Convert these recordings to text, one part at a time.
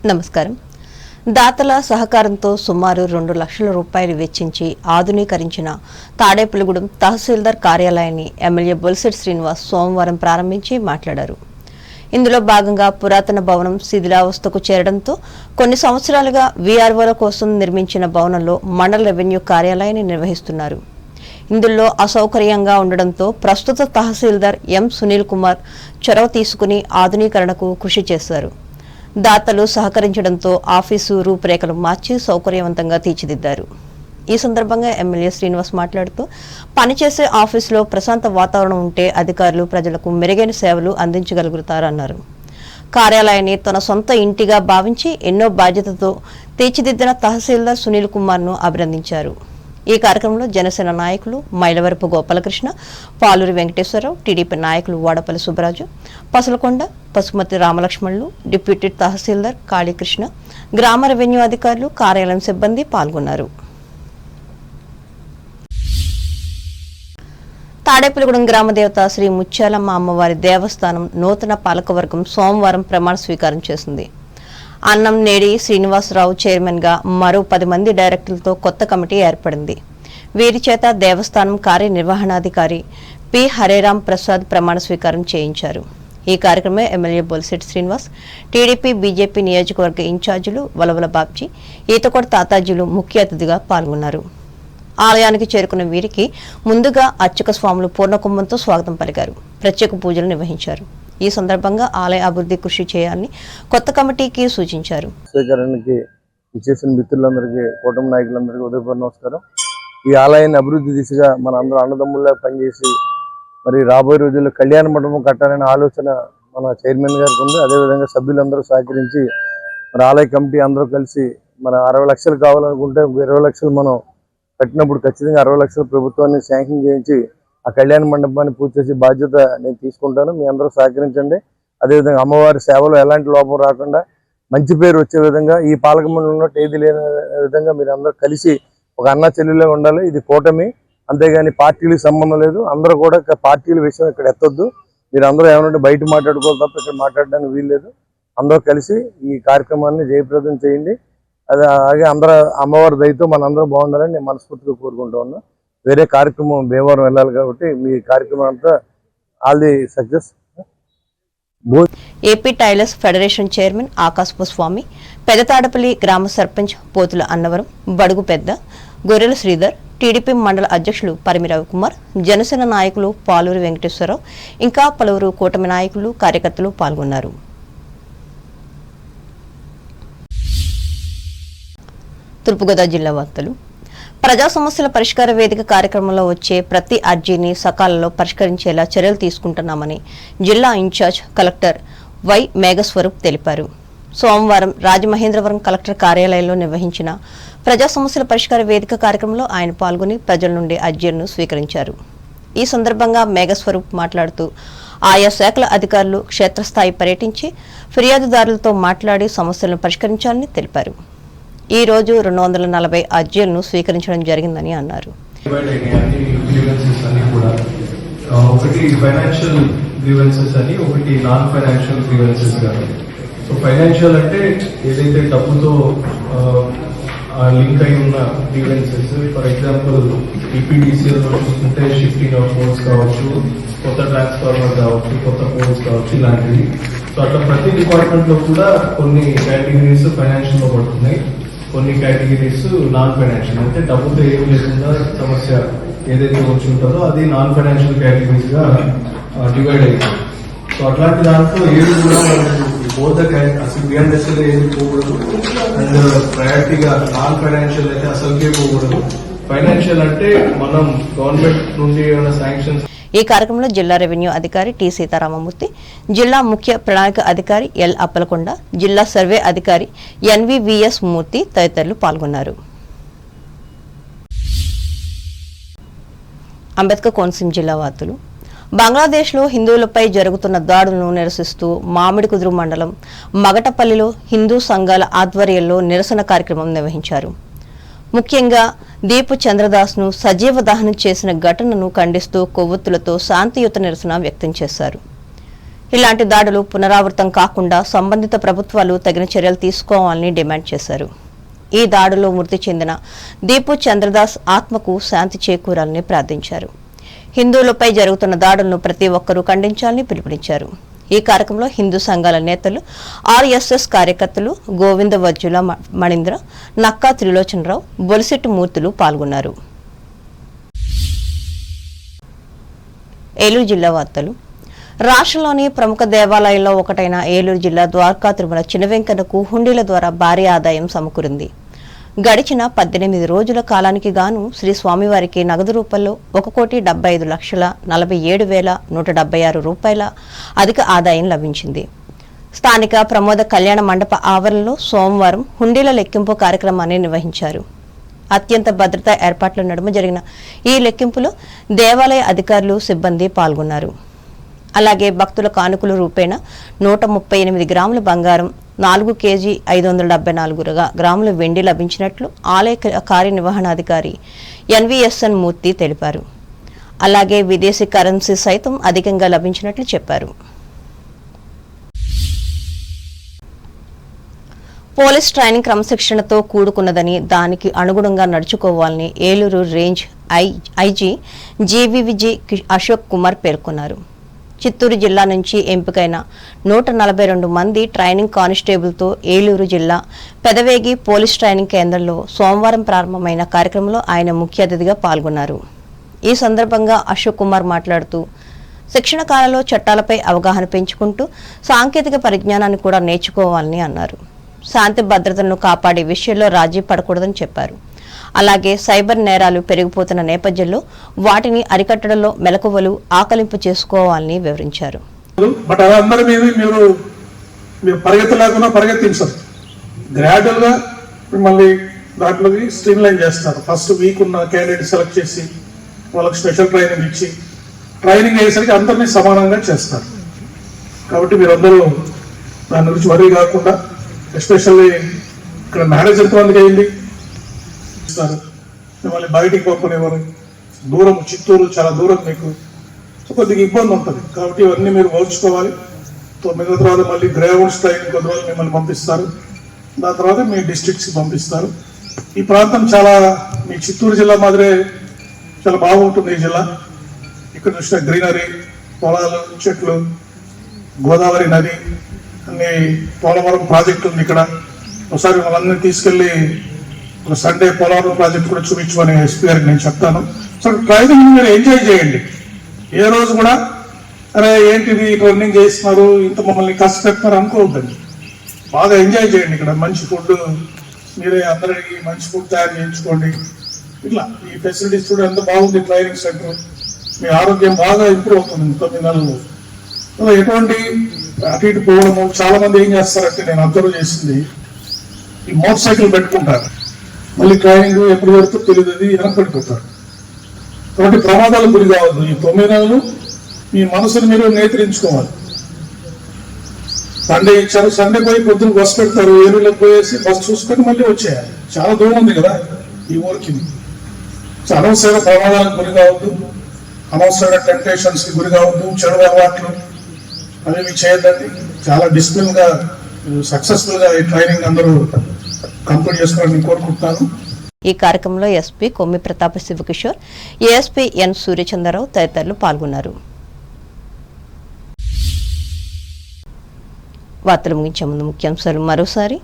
నమస్కారం. దాతల సహకారంతో సుమారు 2 లక్షల రూపాయలు వెచ్చించి ఆధునీకరించిన తాడేపల్లిగూడెం తహసీల్దార్ కార్యాలయాన్ని ఎమ్మెల్యే బొలిశెట్టి శ్రీనివాస్ సోమవారం ప్రారంభించి మాట్లాడారు. ఇందులో భాగంగా పురాతన భవనం శిథిలావస్థకు చేరడంతో కొన్ని సంవత్సరాలుగా వీఆర్ఓల కోసం నిర్మించిన భవనంలో మండల రెవెన్యూ కార్యాలయాన్ని నిర్వహిస్తున్నారు. ఇందులో అసౌకర్యంగా ఉండడంతో ప్రస్తుత తహసీల్దార్ ఎం సునీల్ కుమార్ చొరవ తీసుకుని ఆధునీకరణకు కృషి చేశారు. దాతలు సహకరించడంతో ఆఫీసు రూపురేఖలు మార్చి సౌకర్యవంతంగా తీర్చిదిద్దారు. ఈ సందర్భంగా ఎమ్మెల్యే శ్రీనివాస్ మాట్లాడుతూ పనిచేసే ఆఫీసులో ప్రశాంత వాతావరణం ఉంటే అధికారులు ప్రజలకు మెరుగైన సేవలు అందించగలుగుతారన్నారు. కార్యాలయాన్ని తన సొంత ఇంటిగా భావించి ఎన్నో బాధ్యతతో తీర్చిదిద్దిన తహసీల్దార్ సునీల్ కుమార్ను అభినందించారు. ఈ కార్యక్రమంలో జనసేన నాయకులు మైలవరపు గోపాలకృష్ణ, పాలూరి వెంకటేశ్వరరావు, టీడీపీ నాయకులు వాడపల్లి సుబ్బరాజు, పసలకొండ, పసుమతి రామలక్ష్మణులు, డిప్యూటీ తహసీల్దార్ కాళీకృష్ణ, గ్రామ రెవెన్యూ అధికారులు, కార్యాలయం సిబ్బంది పాల్గొన్నారు. తాడేపల్లిగూడెం గ్రామదేవత శ్రీ ముత్యాలమ్మ అమ్మవారి దేవస్థానం నూతన పాలకవర్గం సోమవారం ప్రమాణ స్వీకారం చేసింది. అన్నం నేడి శ్రీనివాసరావు చైర్మన్ గా మరో 10 మంది డైరెక్టర్లతో కొత్త కమిటీ ఏర్పడింది. వీరి చేత దేవస్థానం కార్యనిర్వహణాధికారి పి హరేరాం ప్రసాద్ ప్రమాణ స్వీకారం చేయించారు. ఈ కార్యక్రమంలో MLA Bolisetti Srinivas, TDP, BJP నియోజకవర్గ ఇన్ఛార్జీలు వలవల బాబ్జీ, ఈతకొడ తాతాజీలు ముఖ్య అతిథిగా పాల్గొన్నారు. ఆలయానికి చేరుకున్న వీరికి ముందుగా అర్చక స్వాములు పూర్ణకుంభంతో స్వాగతం పలికారు. ప్రత్యేక పూజలు నిర్వహించారు. ఈ సందర్భంగా ఆలయ అభివృద్ధి కృషి చేయాలని కొత్త కమిటీకి సూచించారు. మిత్రులందరికీ, కూటమి నాయకులందరికీ ఉదయపూర్వ నమస్కారం. ఈ ఆలయాన్ని అభివృద్ధి దిశగా మన అందరూ అన్నదమ్ముల్లా పనిచేసి మరి రాబోయే రోజుల్లో కళ్యాణ మండపం కట్టాలనే ఆలోచన మన చైర్మన్ గారికి ఉంది. అదేవిధంగా సభ్యులందరూ సహకరించి మరి ఆలయ కమిటీ అందరూ కలిసి మన 60 లక్షలు కావాలనుకుంటే 20 లక్షలు మనం కట్టినప్పుడు ఖచ్చితంగా 60 లక్షలు ప్రభుత్వాన్ని శాంక్షన్ చేయించి ఆ కళ్యాణ మండపాన్ని పూర్తి చేసే బాధ్యత నేను తీసుకుంటాను. మీ అందరూ సహకరించండి. అదేవిధంగా అమ్మవారి సేవలో ఎలాంటి లోపం రాకుండా మంచి పేరు వచ్చే విధంగా ఈ పాలక మండలిలో ఏది లేని విధంగా మీరు అందరూ కలిసి ఒక అన్న చెల్లెలుగా ఉండాలి. ఇది కూటమి, అంతేగాని పార్టీలకు సంబంధం లేదు. అందరూ కూడా పార్టీల విషయం ఇక్కడ ఎత్తొద్దు. మీరు అందరూ ఏమన్నా బయట మాట్లాడుకోవాలి తప్ప ఇక్కడ మాట్లాడడానికి వీల్లేదు. అందరూ కలిసి ఈ కార్యక్రమాన్ని జయప్రదం చేయండి. అలాగే అందరూ అమ్మవారి దయతో మనందరూ బాగుండాలని నేను మనస్ఫూర్తిగా కోరుకుంటూ ఉన్నా. వేరే కార్యక్రమం భీమవరం వెళ్ళాలి కాబట్టి మీ కార్యక్రమం అంతా all the success. AP tailors federation chairman ఆకాశపు స్వామి, పెదతాడపల్లి గ్రామ సర్పంచ్ పోతుల అన్నవరం, బడుగు పెద్ద, గొర్రెల శ్రీధర్, టీడీపీ మండల అధ్యక్షులు పరిమి రవికుమార్, జనసేన నాయకులు పాలూరి వెంకటేశ్వరరావు, ఇంకా పలువురు కూటమి నాయకులు, కార్యకర్తలు పాల్గొన్నారు. తూర్పుగోదావరి జిల్లా వార్తలు. ప్రజా సమస్యల పరిష్కార వేదిక కార్యక్రమంలో వచ్చే ప్రతి అర్జీని సకాలంలో పరిష్కరించేలా చర్యలు తీసుకుంటున్నామని జిల్లా ఇన్ఛార్జ్ కలెక్టర్ వై మేఘస్వరూప్ తెలిపారు. సోమవారం రాజమహేంద్రవరం కలెక్టర్ కార్యాలయంలో నిర్వహించిన ప్రజా సమస్యల పరిష్కార వేదిక కార్యక్రమంలో ఆయన పాల్గొని ప్రజల నుండి అర్జీలను స్వీకరించారు. ఈ సందర్భంగా మేఘస్వరూప్ మాట్లాడుతూ ఆయా శాఖల అధికారులు క్షేత్రస్థాయి పర్యటించి ఫిర్యాదుదారులతో మాట్లాడి సమస్యలను పరిష్కరించాలని తెలిపారు. ఈ రోజు 240 అర్జీలను స్వీకరించడం జరిగిందని అన్నారు. ఒకటి ఫైనాన్షియల్ గ్రీవెన్సెస్ అని, ఒకటి నాన్ ఫైనాన్షియల్ గ్రీవెన్సెస్ కానీ. సో ఫైనాన్షియల్ అంటే ఏదైతే డబ్బుతో లింక్ అయి ఉన్న గ్రీవెన్సెస్, ఫర్ ఎగ్జాంపుల్ ఈపీడీసీఎల్ చూసుకుంటే షిఫ్టింగ్ ఆఫ్ పోల్స్ కావచ్చు, కొత్త ట్రాన్స్ఫార్మర్ కావచ్చు, కొత్త పోల్స్ కావచ్చు, ఇలాంటివి. సో అట్లా ప్రతి డిపార్ట్మెంట్ లో కూడా కొన్ని కేటగిరీస్ ఫైనాన్షియల్ లో పడుతున్నాయి, కొన్ని కేటగిరీస్ నాన్ ఫైనాన్షియల్, అంటే డబ్బుతో ఏం లేకుండా సమస్య ఏదైతే వచ్చి ఉంటుందో అది నాన్ ఫైనాన్షియల్ కేటగిరీస్ గా డివైడ్ అవుతుంది. సో అట్లాంటి దాంట్లో ఏది కూడా బోధ అసలు బిఎన్ఎస్ఎల్ ఏది పోకూడదు, అండ్ ప్రయారిటీగా నాన్ ఫైనాన్షియల్ అయితే అసలుకే పోకూడదు. ఫైనాన్షియల్ అంటే మనం గవర్నమెంట్ నుండి ఏమైనా శాంక్షన్స్. ఈ కార్యక్రమంలో జిల్లా రెవెన్యూ అధికారి టి సీతారామమూర్తి, జిల్లా ముఖ్య ప్రణాళిక అధికారి ఎల్ అప్పలకొండ, జిల్లా సర్వే అధికారి ఎన్వివిఎస్ మూర్తి తదితరులు పాల్గొన్నారు. అంబేద్కర్ కోనసీమ జిల్లా వార్తలు. బంగ్లాదేశ్లో హిందువులపై జరుగుతున్న దాడులను నిరసిస్తూ మామిడికుదురు మండలం మగటపల్లిలో హిందూ సంఘాల ఆధ్వర్యంలో నిరసన కార్యక్రమం నిర్వహించారు. ముఖ్యంగా దీపు చంద్రదాస్ను సజీవ దహనం చేసిన ఘటనను ఖండిస్తూ కొవ్వొత్తులతో శాంతియుత నిరసన వ్యక్తం చేశారు. ఇలాంటి దాడులు పునరావృతం కాకుండా సంబంధిత ప్రభుత్వాలు తగిన చర్యలు తీసుకోవాలని డిమాండ్ చేశారు. ఈ దాడిలో మృతి చెందిన దీపు చంద్రదాస్ ఆత్మకు శాంతి చేకూరాలని ప్రార్థించారు. హిందువులపై జరుగుతున్న దాడులను ప్రతి ఒక్కరూ ఖండించాలని పిలుపునిచ్చారు. ఈ కార్యక్రమంలో హిందూ సంఘాల నేతలు, ఆర్ఎస్ఎస్ కార్యకర్తలు గోవింద వజ్జుల మణీంద్ర, నక్కా త్రిలోచనరావు, బొలిశెట్టి మూర్తులు పాల్గొన్నారు. ఏలూరు జిల్లా వార్తలు. రాష్ట్రంలోని ప్రముఖ దేవాలయాల్లో ఒకటైన ఏలూరు జిల్లా ద్వారకా తిరుమల చినవెంకన్నకు హుండీల ద్వారా భారీ ఆదాయం సమకూరింది. గడిచిన 18 రోజుల కాలానికి గాను శ్రీ స్వామివారికి నగదు రూపంలో 1,75,47,176 రూపాయల అధిక ఆదాయం లభించింది. స్థానిక ప్రమోద కళ్యాణ మండప ఆవరణలో సోమవారం హుండీల లెక్కింపు కార్యక్రమాన్ని నిర్వహించారు. అత్యంత భద్రతా ఏర్పాట్ల నడుమ జరిగిన ఈ లెక్కింపులో దేవాలయ అధికారులు, సిబ్బంది పాల్గొన్నారు. అలాగే భక్తుల కానుకలు రూపేణ 138 గ్రాముల బంగారం, 4 కేజీ 574 గ్రాముల వెండి లభించినట్లు ఆలయ కార్యనిర్వహణాధికారి ఎన్వీఎస్ఎన్ మూర్తి తెలిపారు. అలాగే విదేశీ కరెన్సీ సైతం అధికంగా లభించినట్లు చెప్పారు. పోలీస్ ట్రైనింగ్ క్రమశిక్షణతో కూడుకున్నదని, దానికి అనుగుణంగా నడుచుకోవాలని ఏలూరు రేంజ్ ఐజీ జీవీవిజీ అశోక్ కుమార్ పేర్కొన్నారు. చిత్తూరు జిల్లా నుంచి ఎంపికైన 142 మంది ట్రైనింగ్ కానిస్టేబుల్తో ఏలూరు జిల్లా పెదవేగి పోలీస్ ట్రైనింగ్ కేంద్రంలో సోమవారం ప్రారంభమైన కార్యక్రమంలో ఆయన ముఖ్య అతిథిగా పాల్గొన్నారు. ఈ సందర్భంగా అశోక్ కుమార్ మాట్లాడుతూ, శిక్షణ కాలంలో చట్టాలపై అవగాహన పెంచుకుంటూ సాంకేతిక పరిజ్ఞానాన్ని కూడా నేర్చుకోవాలని అన్నారు. శాంతి భద్రతలను కాపాడే విషయంలో రాజీ పడకూడదని చెప్పారు. అలాగే సైబర్ నేరాలు పెరిగిపోతున్న నేపథ్యంలో వాటిని అరికట్టడంలో మెలకువలు ఆకలింపు చేసుకోవాలని వివరించారు. బట్ అదందరి మీద మీరు పరిగెత్తలేకుండా పరిగెత్తించరు. గ్రాడ్యువల్ గా మిమ్మల్ని దాంట్లోకి స్ట్రీమ్ లైన్ చేస్తారు. ఫస్ట్ వీక్ ఉన్న క్యాండిడేట్ సెలెక్ట్ చేసి వాళ్ళకి స్పెషల్ ట్రైనింగ్ ఇచ్చి ట్రైనింగ్ అయ్యేసరికి అందరినీ సమానంగా చేస్తారు. కాబట్టి మీరందరూ దాని గురించి వరీ కాకుండా, ఎస్పెషల్లీ ఇక్కడ మ్యారేజ్ ఎంతమందికి అయింది మిమ్మల్ని బయటికి పంపనివ్వరు. దూరం, చిత్తూరు చాలా దూరం, మీకు కొద్దిగా ఇబ్బంది ఉంటుంది. కాబట్టి ఇవన్నీ మీరు ఓర్చుకోవాలి. 9 తర్వాత మళ్ళీ గ్రేవౌండ్స్ ట్రైనింగ్ కొద్ది రోజులు మిమ్మల్ని పంపిస్తారు. దాని తర్వాత మీ డిస్ట్రిక్ట్స్కి పంపిస్తారు. ఈ ప్రాంతం చాలా, మీ చిత్తూరు జిల్లా మాదిరే చాలా బాగుంటుంది. ఈ జిల్లా ఇక్కడ చూసిన గ్రీనరీ, పొలాలు, చెట్లు, గోదావరి నది, అన్ని పోలవరం ప్రాజెక్ట్ ఉంది ఇక్కడ. ఒకసారి వాళ్ళందరినీ తీసుకెళ్ళి ఒక సండే పోలవరం ప్రాజెక్ట్ కూడా చూపించమని ఎస్పీ గారికి నేను చెప్తాను. సో ట్రైనింగ్ మీరు ఎంజాయ్ చేయండి. ఏ రోజు కూడా అరే ఏంటిది ట్రైనింగ్ చేస్తున్నారు, ఇంత మమ్మల్ని కష్టపెడుతున్నారు అనుకోవద్దండి. బాగా ఎంజాయ్ చేయండి. ఇక్కడ మంచి ఫుడ్, మీరే అందరికీ మంచి ఫుడ్ తయారు చేయించుకోండి. ఇట్లా ఈ ఫెసిలిటీస్ కూడా ఎంత బాగుంది. ట్రైనింగ్ సెంటర్, మీ ఆరోగ్యం బాగా ఇంప్రూవ్ అవుతుంది 9 నెలల్లో. ఎటువంటి అటు ఇటు పోవడము. చాలా మంది ఏం చేస్తారంటే, నేను అబ్జర్వ్ చేసింది, ఈ మోటార్ సైకిల్ పెట్టుకుంటారు, మళ్ళీ ట్రైనింగ్ ఎప్పుడు జరుగుతుందో తెలియదు, అది వెనకబడిపోతారు. కాబట్టి ప్రమాదాలకు గురి కావద్దు. ఈ 9 నెలలు మీ మనసును మీరు నియంత్రించుకోవాలి. సండే ఇచ్చారు, సండే పోయి పొద్దున్న బస్సు పెడతారు, ఏరులోకి పోయేసి బస్సు చూసుకొని మళ్ళీ వచ్చేయాలి. చాలా దూరం ఉంది కదా ఈ ఊరికి. అనవసరమైన ప్రమాదాలకు గురి కావద్దు, అనవసరమైన టెంప్టేషన్స్ కి గురి కావద్దు, చెడు అలవాట్లు అవి చేయద్దండి. చాలా డిసిప్లిన్ గా, సక్సెస్ఫుల్ గా ఈ ట్రైనింగ్ అందరూ కంప్లీట్ చేసుకోవాలని కోరుకుంటున్నాను. ఈ కార్యక్రమంలో ఎస్పీ కొమ్మి ప్రతాప శివకిషోర్, ఏఎస్పీ ఎన్ సూర్యచంద్రరావు తదితరులు పాల్గొన్నారు. వార్తలు ముగించే ముందు ముఖ్యాంశాలు మరోసారి.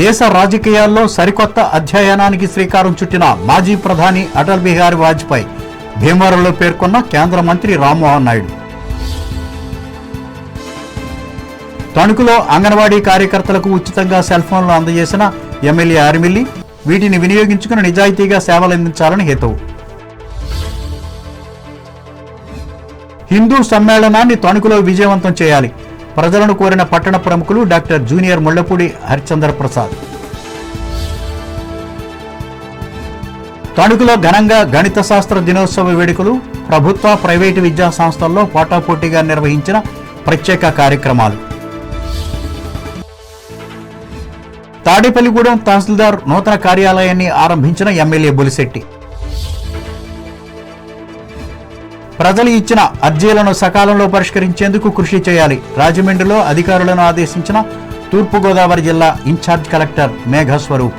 దేశ రాజకీయాల్లో సరికొత్త అధ్యయనానికి శ్రీకారం చుట్టిన మాజీ ప్రధాని అటల్ బిహారీ వాజ్పేయి భీమవరంలో పేర్కొన్న కేంద్ర మంత్రి రామ్మోహన్ నాయుడు. తణుకులో అంగన్వాడీ కార్యకర్తలకు ఉచితంగా సెల్ ఫోన్లు అందజేసిన ఎమ్మెల్యే ఆర్మిల్లి, వీటిని వినియోగించుకుని నిజాయితీగా సేవలందించాలని హితవు. హిందూ సమ్మేళనాన్ని తణుకులో విజయవంతం చేయాలి, ప్రజలను కోరిన పట్టణ ప్రముఖులు డాక్టర్ జూనియర్ ముళ్లపూడి హరిచంద్ర ప్రసాద్. తణుకులో ఘనంగా గణిత శాస్త్ర దినోత్సవ వేడుకలు, ప్రభుత్వ ప్రైవేటు విద్యా సంస్థల్లో పోటాపోటీగా నిర్వహించిన ప్రత్యేక కార్యక్రమాలు. తాడేపల్లిగూడెం తహసీల్దార్ నూతన కార్యాలయాన్ని ఆరంభించిన ఎమ్మెల్యే బొలిశెట్టి. ప్రజలు ఇచ్చిన అర్జీలను సకాలంలో పరిష్కరించేందుకు కృషి చేయాలి. రాజమండ్రిలో అధికారులను ఆదేశించిన తూర్పుగోదావరి జిల్లా ఇన్ఛార్జ్ కలెక్టర్ మేఘస్వరూప్.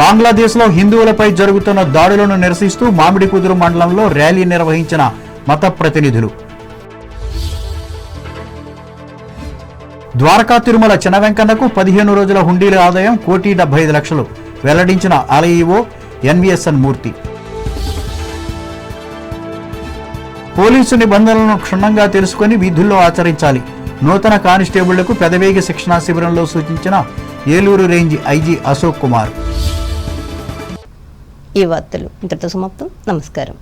బంగ్లాదేశ్లో హిందువులపై జరుగుతున్న దాడులను నిరసిస్తూ మామిడికుదురు మండలంలో ర్యాలీ నిర్వహించిన మత ప్రతినిధులు. ద్వారకా తిరుమల చిన్న వెంకన్నకు 15 రోజుల హుండీల ఆదాయం 1,75,00,000 వెల్లడించిన ఆలయ ఈవో ఎన్విఎస్ఎన్ మూర్తి. పోలీసు నిబంధనలను క్షుణ్ణంగా తెలుసుకుని విధుల్లో ఆచరించాలి. నూతన కానిస్టేబుళ్లకు పెదవేగి శిక్షణా శిబిరంలో సూచించిన ఏలూరు రేంజ్ ఐజీ అశోక్ కుమార్. ఈ వార్తలు ఇంతటితో సమాప్తం. నమస్కారం.